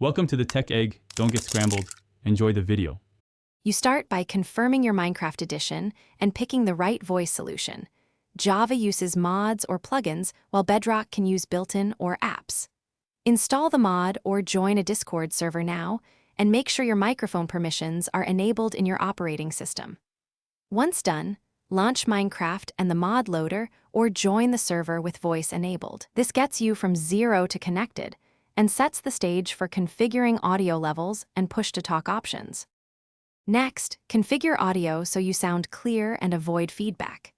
Welcome to the Tech Egg. Don't get scrambled. Enjoy the video. You start by confirming your Minecraft edition and picking the right voice solution. Java uses mods or plugins, while Bedrock can use built-in or apps. Install the mod or join a Discord server now, and make sure your microphone permissions are enabled in your operating system. Once done, launch Minecraft and the mod loader or join the server with voice enabled. This gets you from 0 to connected and sets the stage for configuring audio levels and push-to-talk options. Next, configure audio so you sound clear and avoid feedback.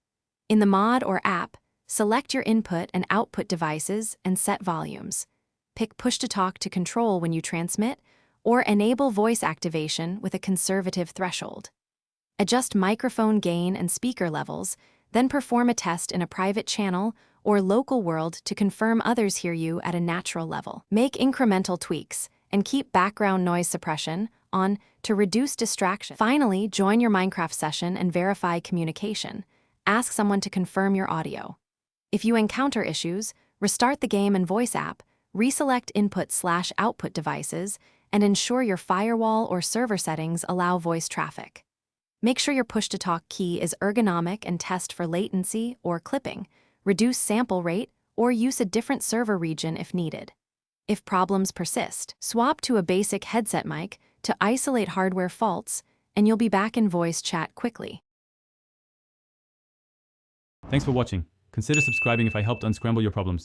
In the mod or app, select your input and output devices and set volumes. Pick push-to-talk to control when you transmit, or enable voice activation with a conservative threshold. Adjust microphone gain and speaker levels, then perform a test in a private channel or local world to confirm others hear you at a natural level. Make incremental tweaks and keep background noise suppression on to reduce distraction. Finally, join your Minecraft session and verify communication. Ask someone to confirm your audio. If you encounter issues, restart the game and voice app, reselect input/output devices, and ensure your firewall or server settings allow voice traffic. Make sure your push-to-talk key is ergonomic and test for latency or clipping. Reduce sample rate or use a different server region if needed. If problems persist, swap to a basic headset mic to isolate hardware faults, and you'll be back in voice chat quickly. Thanks for watching. Consider subscribing if I helped unscramble your problems.